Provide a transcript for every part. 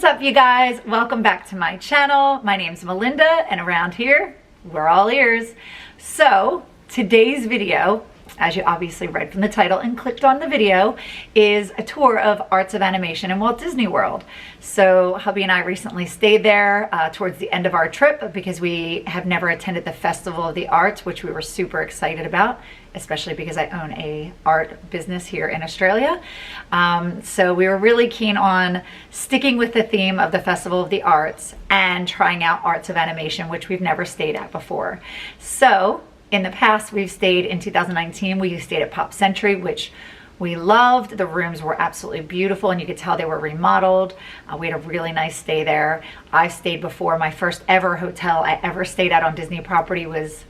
What's up, you guys? Welcome back to my channel. My name's Melinda, and around here, we're all ears. So today's video, as you obviously read from the title and clicked on the video, is a tour of Arts of Animation in Walt Disney World. So hubby and I recently stayed there towards the end of our trip because we have never attended the Festival of the Arts, which we were super excited about, especially because I own a art business here in Australia. So we were really keen on sticking with the theme of the Festival of the Arts and trying out Arts of Animation, which we've never stayed at before. So in the past, we've stayed in 2019, we stayed at Pop Century, which we loved. The rooms were absolutely beautiful and you could tell they were remodeled. We had a really nice stay there. I stayed before. My first ever hotel I ever stayed at on Disney property was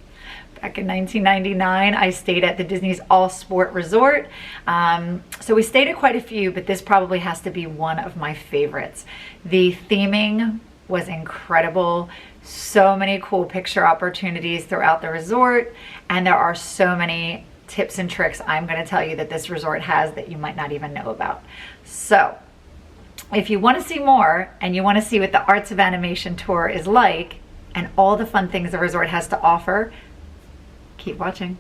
back in 1999. I stayed at the Disney's All Sport Resort. So we stayed at quite a few, but this probably has to be one of my favorites. The theming was incredible. So many cool picture opportunities throughout the resort, and there are so many tips and tricks I'm going to tell you that this resort has that you might not even know about. So if you want to see more and you want to see what the Arts of Animation tour is like and all the fun things the resort has to offer, keep watching.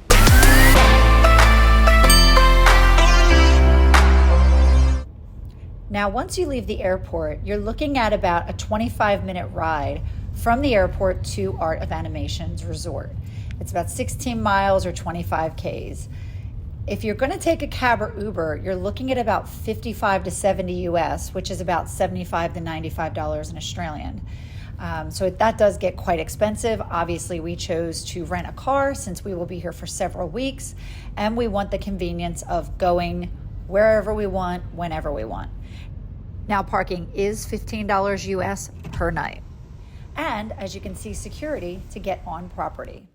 Now, once you leave the airport, you're looking at about a 25-minute ride from the airport to Art of Animation's resort. It's about 16 miles or 25 Ks. If you're going to take a cab or Uber, you're looking at about 55 to 70 US, which is about $75 to $95 in Australian. So that does get quite expensive. Obviously, we chose to rent a car since we will be here for several weeks, and we want the convenience of going wherever we want, whenever we want. Now, parking is $15 US per night. And as you can see, security to get on property.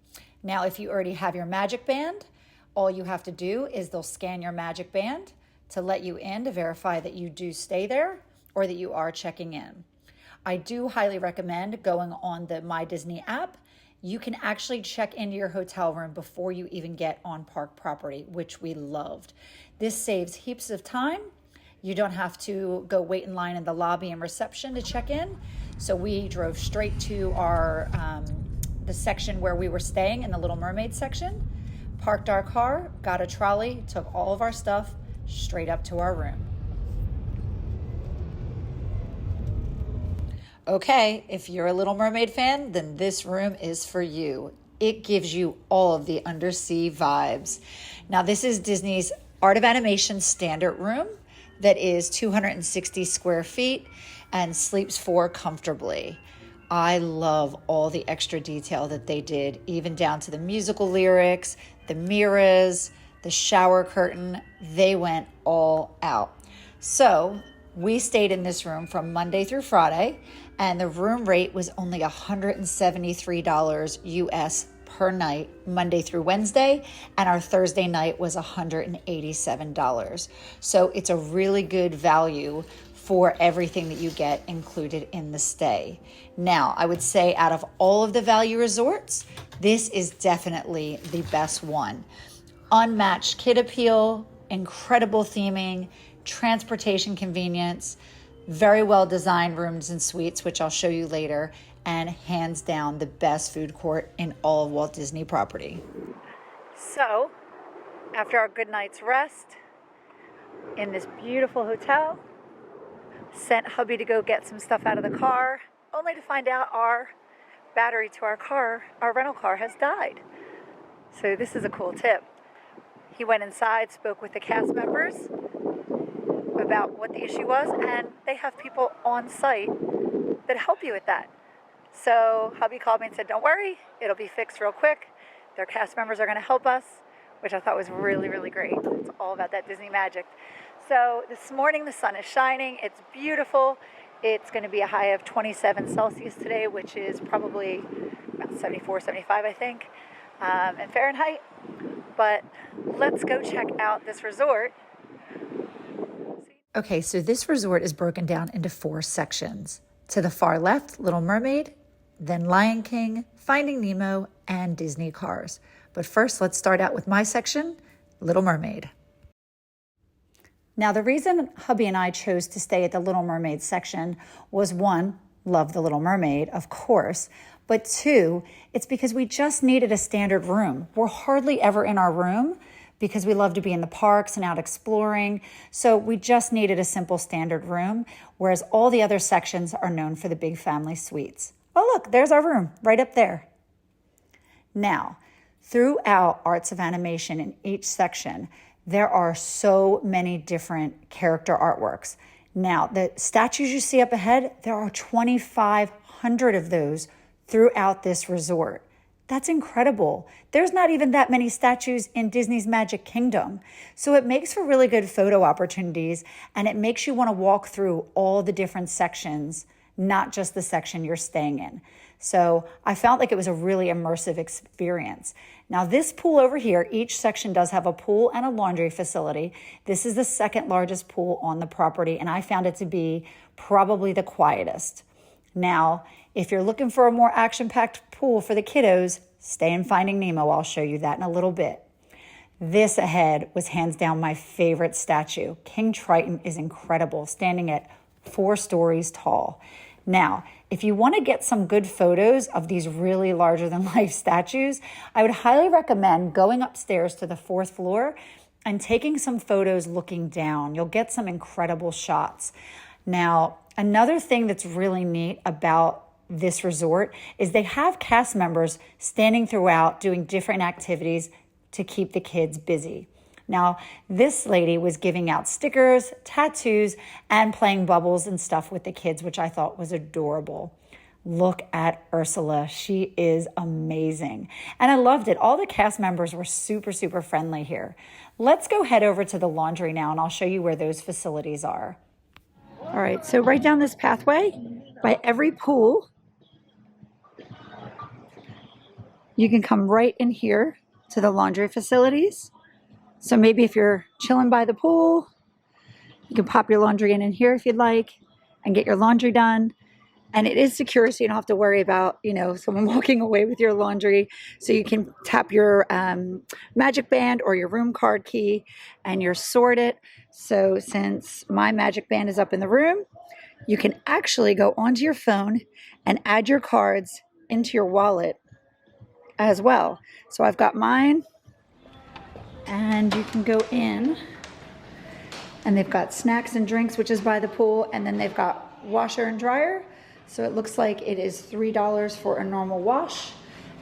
Now, if you already have your Magic Band, all you have to do is they'll scan your Magic Band to let you in to verify that you do stay there or that you are checking in. I do highly recommend going on the My Disney app. You can actually check into your hotel room before you even get on park property, which we loved. This saves heaps of time. You don't have to go wait in line in the lobby and reception to check in. So we drove straight to our the section where we were staying in the Little Mermaid section, parked our car, got a trolley, took all of our stuff straight up to our room. Okay, if you're a Little Mermaid fan, then this room is for you. It gives you all of the undersea vibes. Now, this is Disney's Art of Animation standard room that is 260 square feet and sleeps 4 comfortably. I love all the extra detail that they did, even down to the musical lyrics, the mirrors, the shower curtain. They went all out. So we stayed in this room from Monday through Friday, and the room rate was only $173 US per night, Monday through Wednesday, and our Thursday night was $187. So it's a really good value for everything that you get included in the stay. Now, I would say out of all of the value resorts, this is definitely the best one. Unmatched kid appeal, incredible theming, transportation convenience, very well designed rooms and suites, which I'll show you later, and hands down the best food court in all of Walt Disney property. So, after our good night's rest in this beautiful hotel, sent hubby to go get some stuff out of the car, only to find out our battery to our car, our rental car, has died. So this is a cool tip. He went inside, spoke with the cast members about what the issue was, and they have people on site that help you with that. So hubby called me and said, don't worry, it'll be fixed real quick. Their cast members are going to help us, which I thought was really, really great. It's all about that Disney magic. So this morning the sun is shining. It's beautiful. It's going to be a high of 27 Celsius today, which is probably about 74, 75, I think, in Fahrenheit. But let's go check out this resort. Okay, so this resort is broken down into 4 sections. To the far left, Little Mermaid, then Lion King, Finding Nemo, and Disney Cars. But first, let's start out with my section, Little Mermaid. Now, the reason hubby and I chose to stay at the Little Mermaid section was one, love the Little Mermaid, of course, but two, it's because we just needed a standard room. We're hardly ever in our room because we love to be in the parks and out exploring. So we just needed a simple standard room, whereas all the other sections are known for the big family suites. Oh, look, there's our room right up there. Now, throughout Arts of Animation in each section, there are so many different character artworks. Now, the statues you see up ahead, there are 2,500 of those throughout this resort. That's incredible. There's not even that many statues in Disney's Magic Kingdom. So it makes for really good photo opportunities, and it makes you want to walk through all the different sections, not just the section you're staying in. So I felt like it was a really immersive experience. Now this pool over here, each section does have a pool and a laundry facility. This is the second largest pool on the property, and I found it to be probably the quietest. Now, if you're looking for a more action-packed pool for the kiddos, stay in Finding Nemo. I'll show you that in a little bit. This ahead was hands down my favorite statue. King Triton is incredible, standing at 4 stories tall. Now, if you want to get some good photos of these really larger-than-life statues, I would highly recommend going upstairs to the 4th floor and taking some photos looking down. You'll get some incredible shots. Now, another thing that's really neat about this resort is they have cast members standing throughout doing different activities to keep the kids busy. Now, this lady was giving out stickers, tattoos, and playing bubbles and stuff with the kids, which I thought was adorable. Look at Ursula. She is amazing. And I loved it. All the cast members were super, super friendly here. Let's go head over to the laundry now, and I'll show you where those facilities are. All right, so right down this pathway, by every pool, you can come right in here to the laundry facilities. So maybe if you're chilling by the pool, you can pop your laundry in here if you'd like and get your laundry done. And it is secure, so you don't have to worry about, someone walking away with your laundry. So you can tap your magic band or your room card key and you're sorted. So since my magic band is up in the room, you can actually go onto your phone and add your cards into your wallet as well. So I've got mine, and you can go in, and they've got snacks and drinks, which is by the pool, and then they've got washer and dryer. So it looks like it is $3 for a normal wash.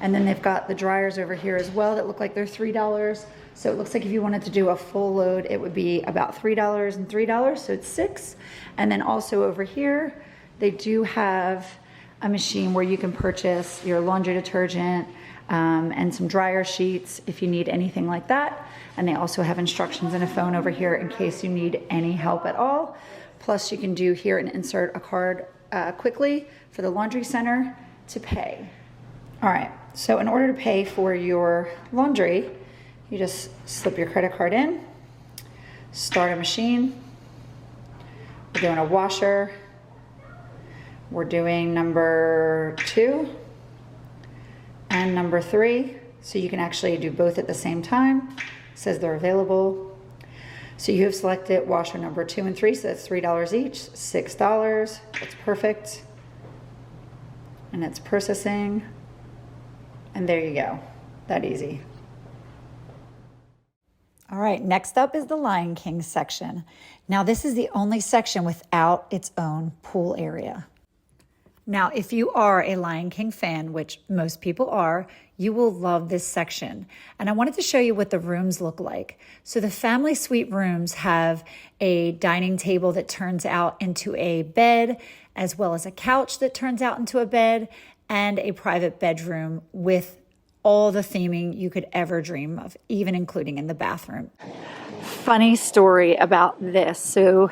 And then they've got the dryers over here as well that look like they're $3. So it looks like if you wanted to do a full load, it would be about $3 and $3, so it's $6. And then also over here, they do have a machine where you can purchase your laundry detergent and some dryer sheets if you need anything like that. And they also have instructions and a phone over here in case you need any help at all. Plus you can do here and insert a card quickly for the laundry center to pay. All right, so in order to pay for your laundry, you just slip your credit card in, start a machine. We're doing a washer. We're doing number 2 and number 3. So you can actually do both at the same time. It says they're available. So you have selected washer number 2 and 3, so that's $3 each, $6. That's perfect. And it's processing. And there you go, that easy. All right, next up is the Lion King section. Now this is the only section without its own pool area. Now, if you are a Lion King fan, which most people are, you will love this section. And I wanted to show you what the rooms look like. So the family suite rooms have a dining table that turns out into a bed, as well as a couch that turns out into a bed, and a private bedroom with all the theming you could ever dream of, even including in the bathroom. Funny story about this. So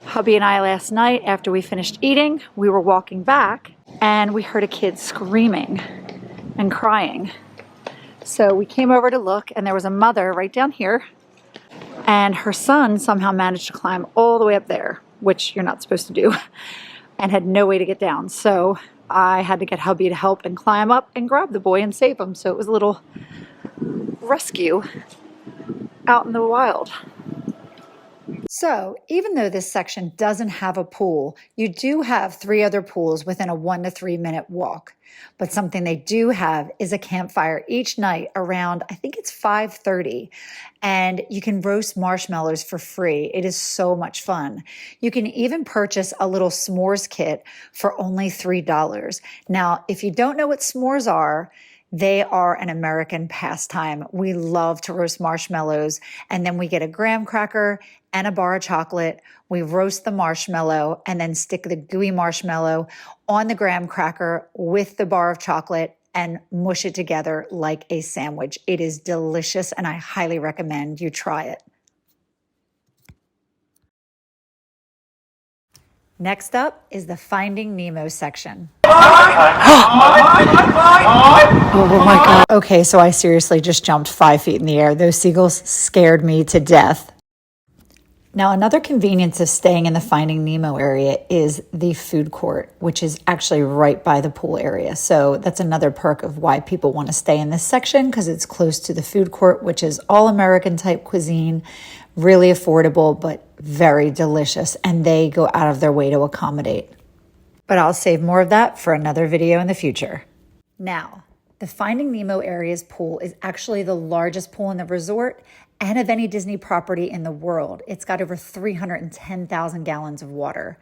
hubby and I last night, after we finished eating, we were walking back and we heard a kid screaming and crying. So we came over to look, and there was a mother right down here, and her son somehow managed to climb all the way up there, which you're not supposed to do, and had no way to get down. So I had to get hubby to help and climb up and grab the boy and save him. So it was a little rescue out in the wild. So, even though this section doesn't have a pool, you do have 3 other pools within a 1 to 3 minute walk. But something they do have is a campfire each night around, I think it's 5:30, and you can roast marshmallows for free. It is so much fun. You can even purchase a little s'mores kit for only $3. Now, if you don't know what s'mores are, they are an American pastime. We love to roast marshmallows, and then we get a graham cracker and a bar of chocolate. We roast the marshmallow and then stick the gooey marshmallow on the graham cracker with the bar of chocolate and mush it together like a sandwich. It is delicious, and I highly recommend you try it. Next up is the Finding Nemo section. Oh my God. Okay, so I seriously just jumped 5 feet in the air. Those seagulls scared me to death. Now, another convenience of staying in the Finding Nemo area is the food court, which is actually right by the pool area. So that's another perk of why people want to stay in this section, because it's close to the food court, which is all American type cuisine, really affordable, but very delicious. And they go out of their way to accommodate. But I'll save more of that for another video in the future. Now, the Finding Nemo area's pool is actually the largest pool in the resort and of any Disney property in the world. It's got over 310,000 gallons of water.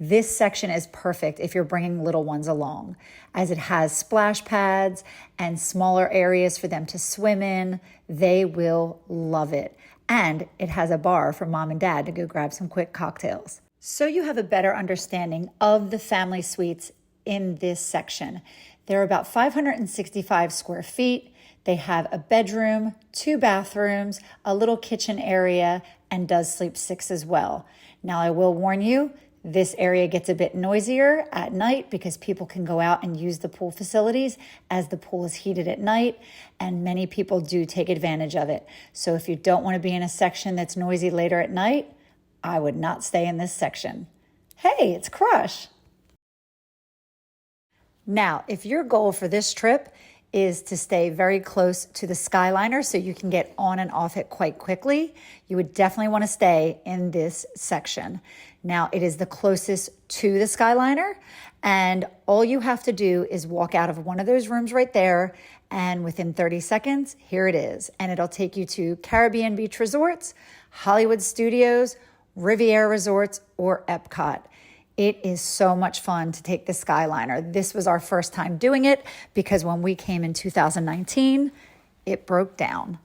This section is perfect if you're bringing little ones along, as it has splash pads and smaller areas for them to swim in. They will love it. And it has a bar for mom and dad to go grab some quick cocktails. So you have a better understanding of the family suites in this section. They're about 565 square feet. They have a bedroom, 2 bathrooms, a little kitchen area, and does sleep 6 as well. Now, I will warn you, this area gets a bit noisier at night because people can go out and use the pool facilities as the pool is heated at night, and many people do take advantage of it. So if you don't want to be in a section that's noisy later at night, I would not stay in this section. Hey, it's Crush. Now, if your goal for this trip is to stay very close to the Skyliner so you can get on and off it quite quickly, you would definitely want to stay in this section. Now, it is the closest to the Skyliner, and all you have to do is walk out of one of those rooms right there, and within 30 seconds, here it is. And it'll take you to Caribbean Beach Resorts, Hollywood Studios, Riviera Resorts, or Epcot. It is so much fun to take the Skyliner. This was our first time doing it because when we came in 2019, it broke down.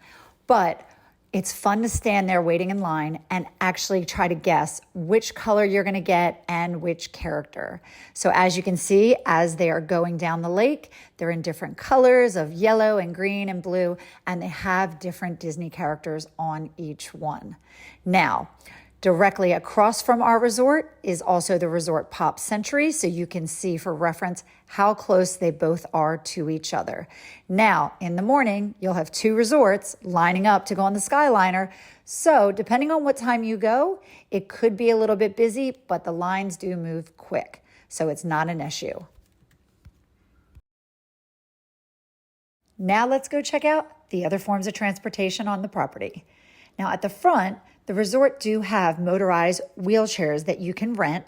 But it's fun to stand there waiting in line and actually try to guess which color you're going to get and which character. So as you can see, as they are going down the lake, they're in different colors of yellow and green and blue, and they have different Disney characters on each one. Now, directly across from our resort is also the Resort Pop Century, so you can see for reference how close they both are to each other. Now, in the morning, you'll have 2 resorts lining up to go on the Skyliner, so depending on what time you go, it could be a little bit busy, but the lines do move quick, so it's not an issue. Now let's go check out the other forms of transportation on the property. Now at the front, the resort do have motorized wheelchairs that you can rent,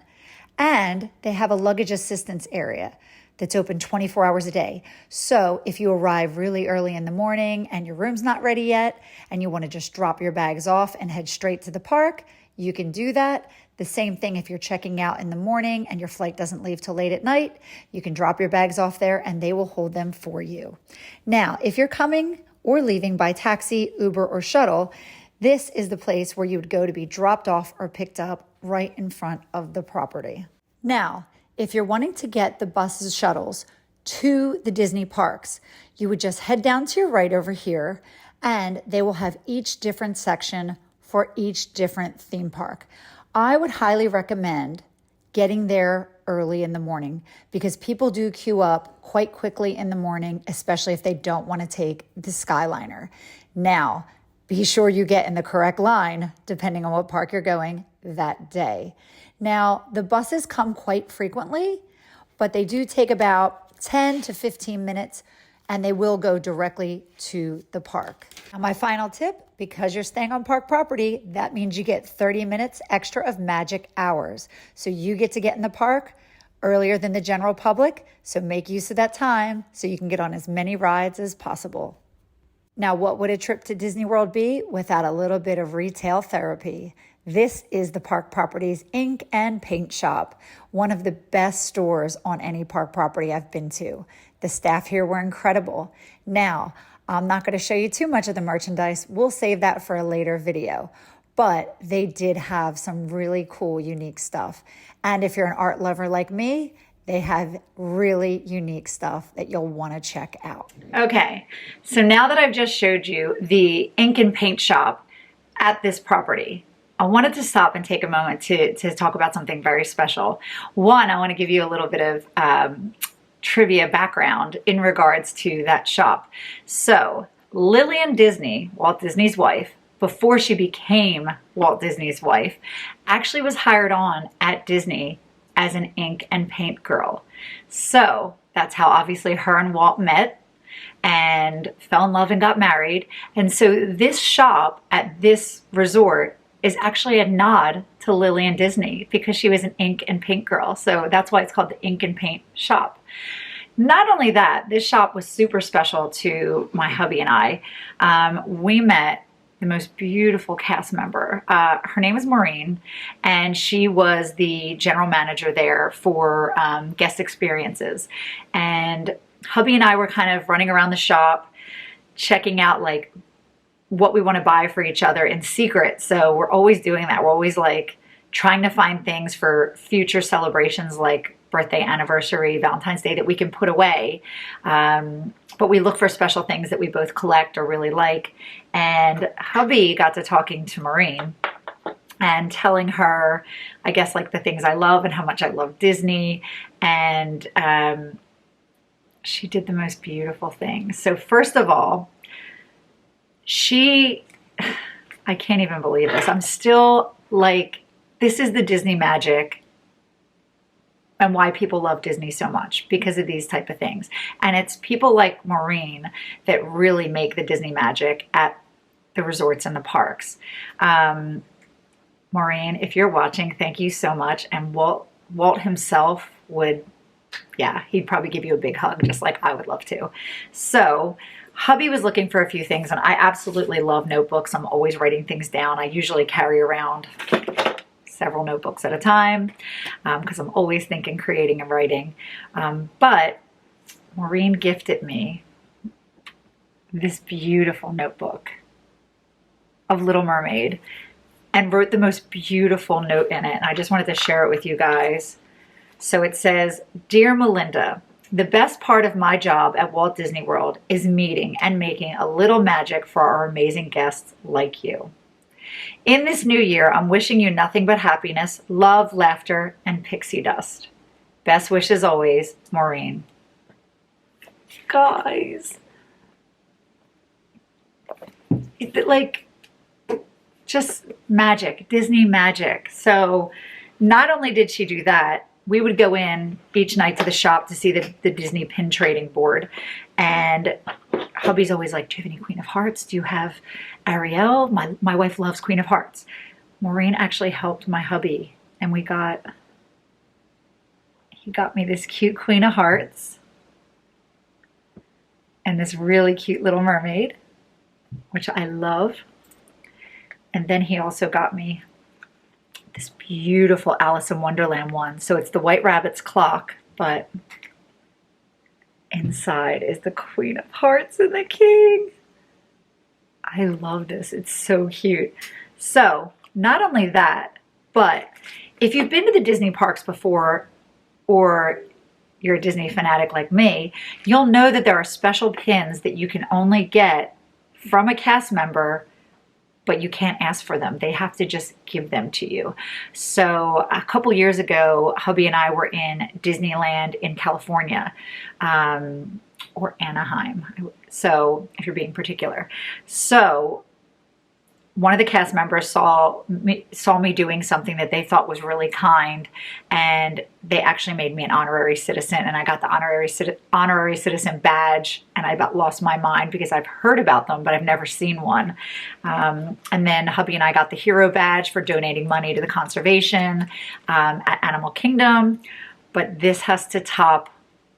and they have a luggage assistance area that's open 24 hours a day. So if you arrive really early in the morning and your room's not ready yet and you want to just drop your bags off and head straight to the park, you can do that. The same thing if you're checking out in the morning and your flight doesn't leave till late at night, you can drop your bags off there and they will hold them for you. Now, if you're coming or leaving by taxi, Uber, or shuttle, this is the place where you would go to be dropped off or picked up right in front of the property. Now, if you're wanting to get the buses, shuttles to the Disney parks, you would just head down to your right over here, and they will have each different section for each different theme park. I would highly recommend getting there early in the morning because people do queue up quite quickly in the morning, especially if they don't want to take the Skyliner. Now, be sure you get in the correct line depending on what park you're going that day. Now, the buses come quite frequently, but they do take about 10 to 15 minutes and they will go directly to the park. Now, my final tip Because you're staying on park property, that means you get 30 minutes extra of magic hours. So you get to get in the park earlier than the general public. So make use of that time so you can get on as many rides as possible. Now, what would a trip to Disney World be without a little bit of retail therapy? This is the Park Properties Ink and Paint Shop, one of the best stores on any park property I've been to. The staff here were incredible. Now, I'm not going to show you too much of the merchandise. We'll save that for a later video. But they did have some really cool, unique stuff. And if you're an art lover like me, they have really unique stuff that you'll want to check out. Okay, so now that I've just showed you the ink and paint shop at this property, I wanted to stop and take a moment to talk about something very special. One, I want to give you a little bit of trivia background in regards to that shop. So Lillian Disney, Walt Disney's wife, before she became Walt Disney's wife, actually was hired on at Disney as an ink and paint girl. So that's how obviously her and Walt met and fell in love and got married. And so this shop at this resort is actually a nod to Lillian Disney because she was an ink and paint girl. So that's why it's called the Ink and Paint Shop. Not only that, this shop was super special to my hubby and I. We met the most beautiful cast member. Her name is Maureen, and she was the general manager there for guest experiences. And hubby and I were kind of running around the shop, checking out like what we want to buy for each other in secret. So we're always doing that. We're always like trying to find things for future celebrations like birthday, anniversary, Valentine's Day that we can put away. But we look for special things that we both collect or really like. And hubby got to talking to Maureen and telling her, I guess, like the things I love and how much I love Disney. And she did the most beautiful things. So first of all, I can't even believe this. I'm still like, this is the Disney magic and why people love Disney so much, because of these type of things. And it's people like Maureen that really make the Disney magic at the resorts and the parks. Maureen, if you're watching, thank you so much. And Walt himself would, yeah, he'd probably give you a big hug, just like I would love to. So hubby was looking for a few things, and I absolutely love notebooks. I'm always writing things down. I usually carry around several notebooks at a time because I'm always thinking, creating, and writing. But Maureen gifted me this beautiful notebook of Little Mermaid and wrote the most beautiful note in it. And I just wanted to share it with you guys. So it says, "Dear Melinda, the best part of my job at Walt Disney World is meeting and making a little magic for our amazing guests like you. In this new year, I'm wishing you nothing but happiness, love, laughter, and pixie dust. Best wishes always, Maureen." Guys, it's like just magic, Disney magic. So not only did she do that, we would go in each night to the shop to see the Disney pin trading board. And hubby's always like, "Do you have any Queen of Hearts? Do you have Ariel?" My wife loves Queen of Hearts. Maureen actually helped my hubby, and he got me this cute Queen of Hearts and this really cute Little Mermaid, which I love. And then he also got me this beautiful Alice in Wonderland one. So it's the White Rabbit's clock, but inside is the Queen of Hearts and the King. I love this. It's so cute. So not only that, but if you've been to the Disney parks before, or you're a Disney fanatic like me, you'll know that there are special pins that you can only get from a cast member, but you can't ask for them. They have to just give them to you. So a couple years ago, hubby and I were in Disneyland in California, or Anaheim. So if you're being particular. So one of the cast members saw me doing something that they thought was really kind, and they actually made me an honorary citizen, and I got the honorary citizen badge, and I about lost my mind because I've heard about them, but I've never seen one. And then hubby and I got the hero badge for donating money to the conservation at Animal Kingdom, but this has to top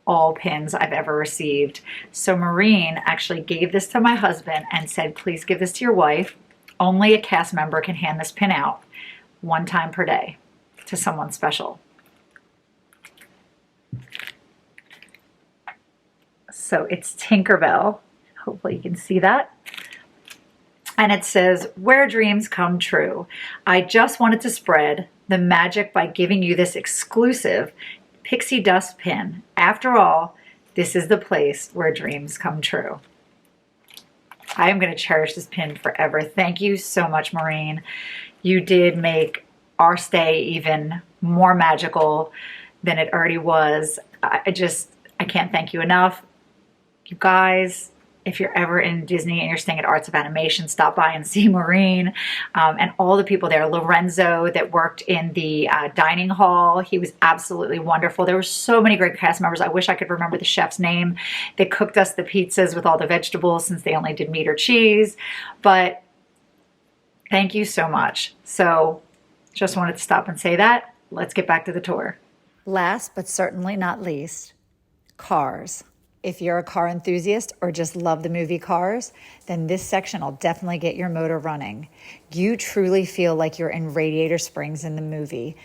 all pins I've ever received. So Maureen actually gave this to my husband and said, please give this to your wife. Only a cast member can hand this pin out 1 time per day to someone special. So it's Tinkerbell. Hopefully you can see that. And it says, where dreams come true. I just wanted to spread the magic by giving you this exclusive pixie dust pin. After all, this is the place where dreams come true. I am going to cherish this pin forever. Thank you so much, Maureen. You did make our stay even more magical than it already was. I can't thank you enough. You guys, if you're ever in Disney and you're staying at Arts of Animation, stop by and see Maureen and all the people there. Lorenzo that worked in the dining hall, he was absolutely wonderful. There were so many great cast members. I wish I could remember the chef's name. They cooked us the pizzas with all the vegetables since they only did meat or cheese. But thank you so much. So just wanted to stop and say that. Let's get back to the tour. Last but certainly not least, cars. If you're a car enthusiast or just love the movie Cars, then this section will definitely get your motor running. You truly feel like you're in Radiator Springs in the movie.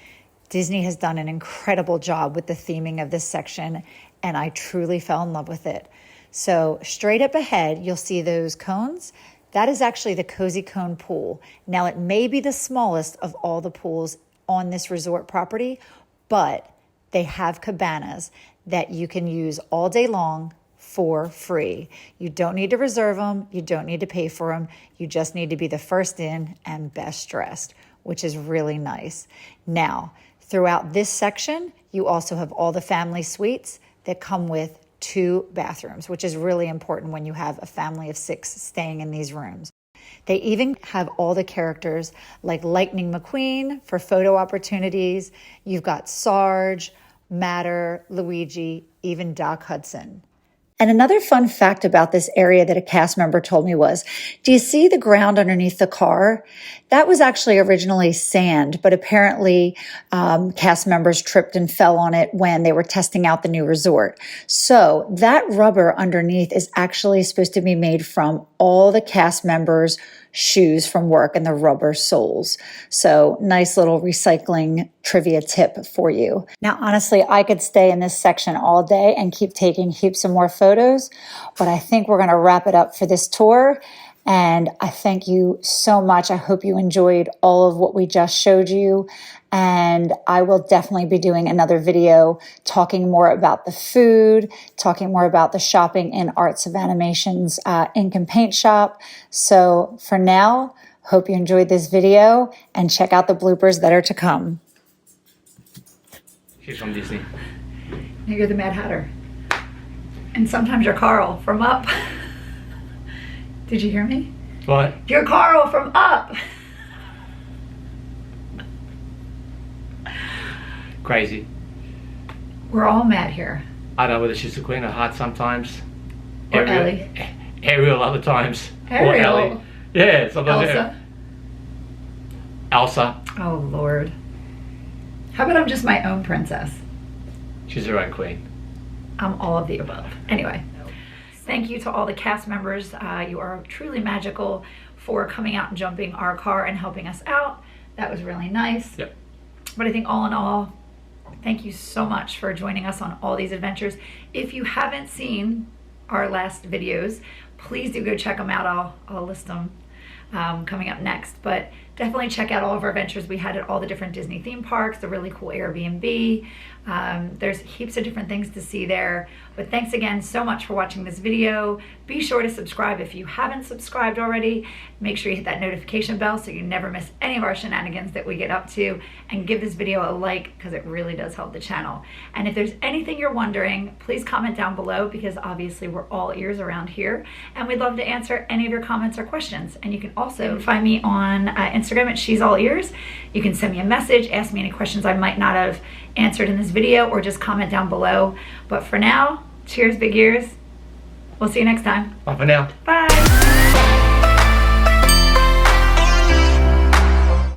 Disney has done an incredible job with the theming of this section, and I truly fell in love with it. So straight up ahead, you'll see those cones. That is actually the Cozy Cone pool. Now, it may be the smallest of all the pools on this resort property, but they have cabanas that you can use all day long for free. You don't need to reserve them. You don't need to pay for them. You just need to be the first in and best dressed, which is really nice. Now, throughout this section, you also have all the family suites that come with 2 bathrooms, which is really important when you have a family of 6 staying in these rooms. They even have all the characters like Lightning McQueen for photo opportunities. You've got Sarge, Matter, Luigi, even Doc Hudson. And another fun fact about this area that a cast member told me was, do you see the ground underneath the car? That was actually originally sand, but apparently cast members tripped and fell on it when they were testing out the new resort. So that rubber underneath is actually supposed to be made from all the cast members' shoes from work and the rubber soles. So nice little recycling trivia tip for you. Now, honestly, I could stay in this section all day and keep taking heaps of more photos, but I think we're going to wrap it up for this tour. And I thank you so much. I hope you enjoyed all of what we just showed you. And I will definitely be doing another video talking more about the food, talking more about the shopping in Arts of Animation's ink and paint shop. So for now, hope you enjoyed this video and check out the bloopers that are to come. She's from Disney. Now you're the Mad Hatter. And sometimes you're Carl from Up. Did you hear me? What? You're Carl from Up. Crazy. We're all mad here. I don't know whether she's the queen or Heart sometimes. Or Ellie. Ariel other times. Ariel. Or Ellie. Yeah, sometimes. Elsa. Elsa. Oh, Lord. How about I'm just my own princess? She's her own queen. I'm all of the above. Anyway, thank you to all the cast members. You are truly magical for coming out and jumping our car and helping us out. That was really nice. Yep. But I think all in all, thank you so much for joining us on all these adventures. If you haven't seen our last videos, please do go check them out. I'll list them coming up next. But definitely check out all of our adventures we had at all the different Disney theme parks, the really cool Airbnb. There's heaps of different things to see there. But thanks again so much for watching this video. Be sure to subscribe if you haven't subscribed already. Make sure you hit that notification bell so you never miss any of our shenanigans that we get up to. And give this video a like because it really does help the channel. And if there's anything you're wondering, please comment down below because obviously we're all ears around here. And we'd love to answer any of your comments or questions. And you can also find me on Instagram at She's All Ears. You can send me a message, ask me any questions I might not have answered in this video, or just comment down below. But for now, cheers, big ears. We'll see you next time. Bye for now. Bye.